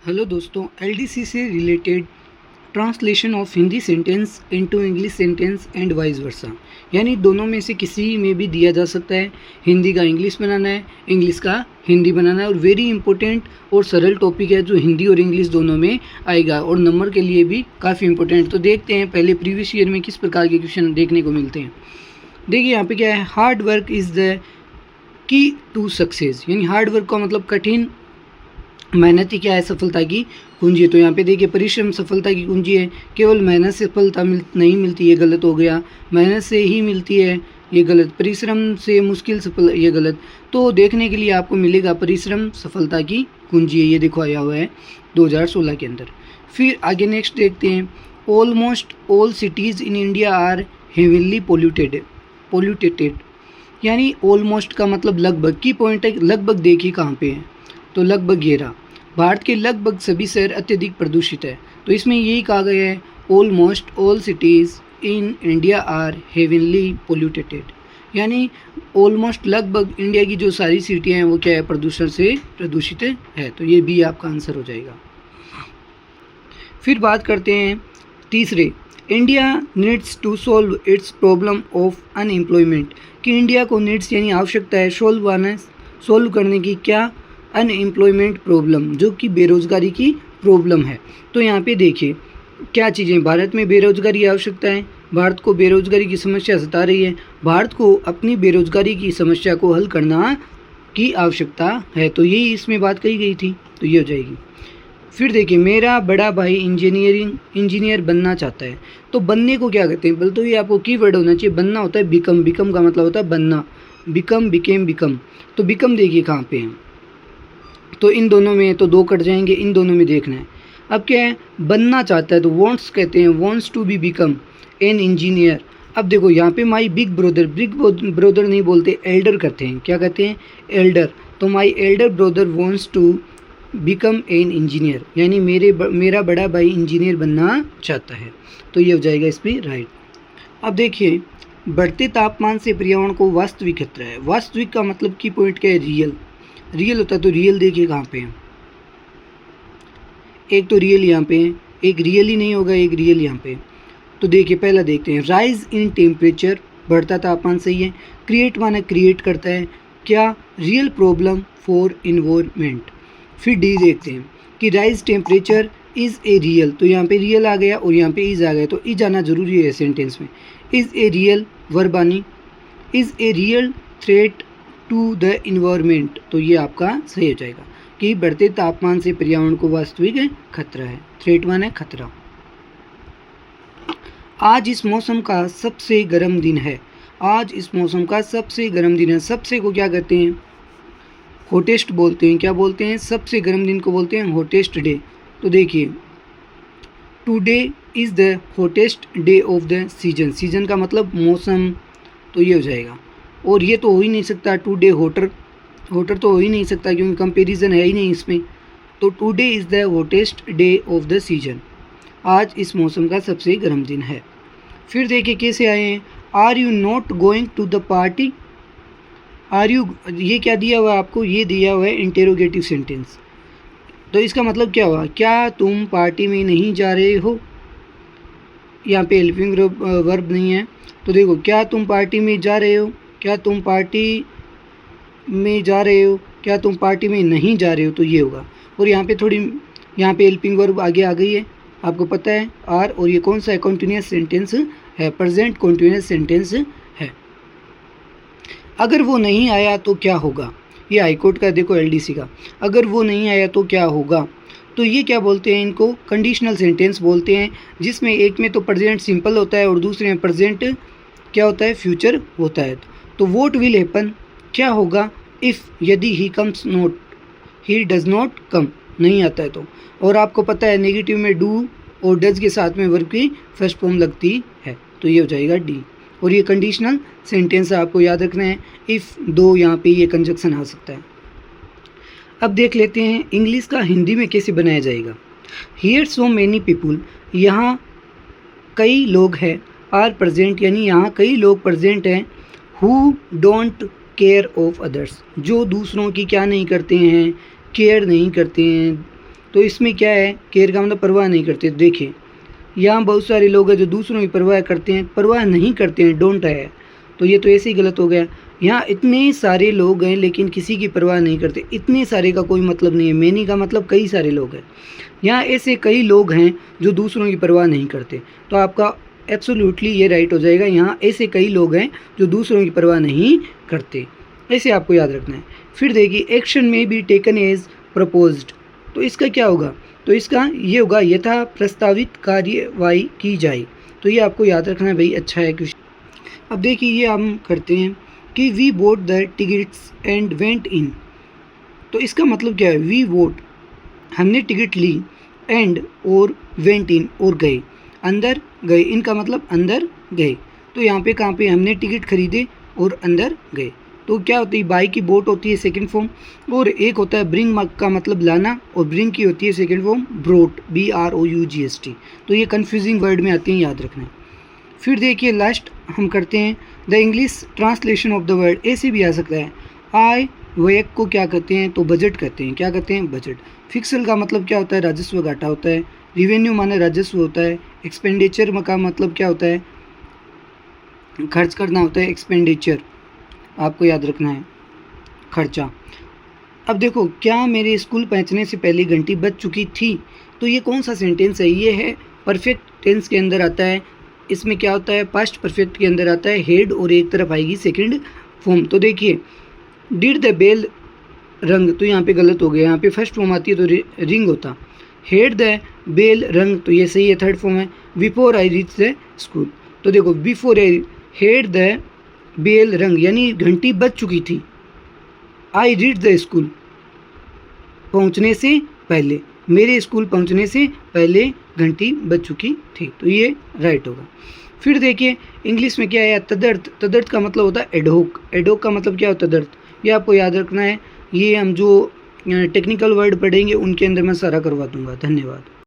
Hello दोस्तों, LDC से related translation of Hindi sentence into English sentence and vice versa, यानी दोनों में से किसी में भी दिया जा सकता है। हिंदी का इंग्लिश बनाना है, इंग्लिश का हिंदी बनाना है, और वेरी इंपॉर्टेंट और सरल टॉपिक है जो हिंदी और इंग्लिश दोनों में आएगा और नंबर के लिए भी काफ़ी इंपॉर्टेंट। तो देखते हैं पहले प्रीवियस ईयर में किस प्रकार के क्वेश्चन देखने को मिलते हैं। देखिए यहाँ पे क्या है, hard work is the key to success, यानी हार्ड वर्क का मतलब कठिन मेहनत ही क्या है, सफलता की कुंजी है। तो यहाँ पे देखिए परिश्रम सफलता की कुंजी है। केवल मेहनत से सफलता नहीं मिलती, ये गलत हो गया। मेहनत से ही मिलती है, ये गलत। परिश्रम से मुश्किल सफल, ये गलत। तो देखने के लिए आपको मिलेगा परिश्रम सफलता की कुंजी है, ये देखो आया हुआ है 2016 के अंदर। फिर आगे नेक्स्ट देखते हैं, almost all cities in India are heavily polluted, यानी ऑलमोस्ट का मतलब लगभग की पॉइंट है। लगभग देखिए कहाँ पे है, तो लगभग ये रहा। भारत के लगभग सभी शहर अत्यधिक प्रदूषित है। तो इसमें यही कहा गया है, almost all cities in India are heavily polluted, यानी ऑलमोस्ट लगभग इंडिया की जो सारी सिटियाँ हैं वो क्या है, प्रदूषण से प्रदूषित है। तो ये भी आपका आंसर हो जाएगा। फिर बात करते हैं तीसरे, India needs to solve its problem of unemployment, कि इंडिया को नीड्स यानी आवश्यकता है सोल्व करने की क्या, अनएम्प्लॉयमेंट प्रॉब्लम, जो कि बेरोज़गारी की प्रॉब्लम है। तो यहाँ पे देखिए क्या चीज़ें, भारत में बेरोज़गारी आवश्यकता है, भारत को बेरोज़गारी की समस्या सता रही है, भारत को अपनी बेरोज़गारी की समस्या को हल करना की आवश्यकता है। तो यही इसमें बात कही गई थी, तो ये हो जाएगी। फिर देखिए, मेरा बड़ा भाई इंजीनियर बनना चाहता है। तो बनने को क्या कहते हैं, बोल तो ये आपको कीवर्ड होना चाहिए। बनना होता है बिकम, बिकम का मतलब होता है बनना, बिकम, बिकेम, बिकम। तो बिकम देखिए कहाँ पे है, तो इन दोनों में तो दो कट जाएंगे, इन दोनों में देखना है। अब क्या है, बनना चाहता है तो वॉन्ट्स कहते हैं, wants to be become an engineer. अब देखो यहाँ पे माई बिग ब्रदर नहीं बोलते, एल्डर कहते हैं। क्या कहते हैं, एल्डर। तो my elder brother wants to become an engineer, यानी मेरा बड़ा भाई इंजीनियर बनना चाहता है। तो ये हो जाएगा इस पर राइट। अब देखिए, बढ़ते तापमान से पर्यावरण को वास्तविक खतरा है। वास्तविक का मतलब की पॉइंट क्या है, रियल। रियल होता है, तो रियल देखिए कहाँ पे है, एक तो रियल यहाँ पे है, एक रियल ही नहीं होगा, एक रियल यहाँ पे। तो देखिए पहला देखते हैं, राइज इन टेम्परेचर, बढ़ता तापमान सही है। क्रिएट माना क्रिएट करता है क्या, रियल प्रॉब्लम फॉर इन्वायरमेंट। फिर डी देखते हैं कि rise temperature is a real, तो यहाँ पे रियल आ गया और यहाँ पे इज़ आ गया, तो इज आना जरूरी है सेंटेंस में। इज़ ए रियल वर्बानी, is a real threat to the environment. तो ये आपका सही हो जाएगा कि बढ़ते तापमान से पर्यावरण को वास्तविक खतरा है। थ्रेट वन है खतरा। आज इस मौसम का सबसे गर्म दिन है। आज इस मौसम का सबसे गर्म दिन है। सबसे को क्या कहते हैं, हॉटेस्ट बोलते हैं। क्या बोलते हैं, सबसे गर्म दिन को बोलते हैं हॉटेस्ट डे। तो देखिए, today is the hottest day of the season. Season का मतलब मौसम, तो ये हो जाएगा। और ये तो हो ही नहीं सकता, टुडे होटर तो हो ही नहीं सकता क्योंकि कंपैरिजन है ही नहीं इसमें। तो today is the hottest day of the season, आज इस मौसम का सबसे गर्म दिन है। फिर देखिए कैसे आए हैं, are you not going to the party. Are you, ये क्या दिया हुआ है आपको, ये दिया हुआ है इंटेरोगेटिव सेंटेंस। तो इसका मतलब क्या हुआ, क्या तुम पार्टी में नहीं जा रहे हो। यहाँ पे हेल्पिंग वर्ब नहीं है। तो देखो, क्या तुम पार्टी में जा रहे हो, क्या तुम पार्टी में जा रहे हो, क्या तुम पार्टी में नहीं जा रहे हो, तो ये होगा। और यहाँ पे हेल्पिंग वर्ब आगे आ गई है, आपको पता है आर, और ये कौन सा है, कॉन्टिन्यूस सेंटेंस है, प्रेजेंट कॉन्टिन्यूस सेंटेंस है। अगर वो नहीं आया तो क्या होगा, ये हाईकोर्ट का देखो एलडीसी का, अगर वो नहीं आया तो क्या होगा। तो ये क्या बोलते हैं, इनको कंडीशनल सेंटेंस बोलते हैं, जिसमें एक में तो प्रेजेंट सिंपल होता है और दूसरे में प्रेजेंट क्या होता है, फ्यूचर होता है। तो वोट विल हैपन, क्या होगा, इफ़ यदि he comes not, he does not come, नहीं आता है तो। और आपको पता है नेगेटिव में डू और डज के साथ में वर्ब की फर्स्ट फॉर्म लगती है, तो ये हो जाएगा डी। और ये कंडीशनल सेंटेंस आपको याद रखना है, इफ़ दो यहाँ पे ये कंजक्शन आ सकता है। अब देख लेते हैं इंग्लिश का हिंदी में कैसे बनाया जाएगा। हियर सो मैनी पीपुल, यहाँ कई लोग हैं, आर प्रेजेंट, यानी यहाँ कई लोग प्रेजेंट हैं, who don't care of others, जो दूसरों की क्या नहीं करते हैं, केयर नहीं करते हैं, तो इसमें क्या है, केयर का मतलब परवाह नहीं करते। देखिए यहाँ बहुत सारे लोग हैं जो दूसरों की परवाह करते हैं, परवाह नहीं करते हैं, डोंट है, तो ये तो ऐसे ही गलत हो गया। यहाँ इतने सारे लोग हैं लेकिन किसी की परवाह नहीं करते, इतने सारे का कोई मतलब नहीं है, मैनी का मतलब कई सारे लोग हैं। यहाँ ऐसे कई लोग हैं जो दूसरों की परवाह नहीं करते, तो आपका एब्सोल्युटली ये राइट हो जाएगा। यहाँ ऐसे कई लोग हैं जो दूसरों की परवाह नहीं करते, ऐसे आपको याद रखना है। फिर देखिए एक्शन में बी टेकन एज प्रपोज्ड, तो इसका क्या होगा, तो इसका ये होगा यथा प्रस्तावित कार्यवाही की जाए, तो ये आपको याद रखना है भाई, अच्छा है क्वेश्चन। अब देखिए ये हम करते हैं कि we bought the tickets and went in, तो इसका मतलब क्या है, वी वोट हमने टिकट ली, एंड और वेंट इन और गए, अंदर गए, इनका मतलब अंदर गए। तो यहाँ पे कहाँ पे हमने टिकट खरीदे और अंदर गए, तो क्या होती है, बाई की बोट होती है सेकंड फॉर्म, और एक होता है ब्रिंग का मतलब लाना, और ब्रिंग की होती है सेकंड फॉर्म ब्रोट, BROUGST। तो ये कन्फ्यूजिंग वर्ड में आते हैं, याद रखना है। फिर देखिए लास्ट हम करते हैं the English translation of the word, ऐसे भी आ सकता है। आय व्यय को क्या कहते हैं, तो बजट कहते हैं, क्या कहते हैं, बजट। फिक्सल का मतलब क्या होता है, राजस्व घाटा होता है। रिवेन्यू माने राजस्व होता है। एक्सपेंडिचर का मतलब क्या होता है, खर्च करना होता है, एक्सपेंडिचर आपको याद रखना है, खर्चा। अब देखो, क्या मेरे स्कूल पहुंचने से पहले घंटी बज चुकी थी, तो ये कौन सा सेंटेंस है, ये है परफेक्ट टेंस के अंदर आता है। इसमें क्या होता है, पास्ट परफेक्ट के अंदर आता है हेड, और एक तरफ आएगी सेकंड फॉर्म। तो देखिए डिड द बेल रंग, तो यहाँ पे गलत हो गया, यहाँ पे फर्स्ट फॉर्म आती है तो रिंग होता। हेड द बेल रंग, तो ये सही है, थर्ड फॉर्म है। Before I reach the school, तो देखो before I had the bell rung यानी घंटी बज चुकी थी। आई रीच द स्कूल पहुँचने से पहले, मेरे स्कूल पहुँचने से पहले घंटी बज चुकी थी, तो ये राइट होगा। फिर देखिए इंग्लिश में क्या है, तदर्थ। तदर्थ का मतलब होता है एडहोक। एडहोक का मतलब क्या होता है, तदर्थ, ये आपको याद रखना है। ये हम जो टेक्निकल वर्ड पढ़ेंगे उनके अंदर मैं सारा करवा दूंगा। धन्यवाद।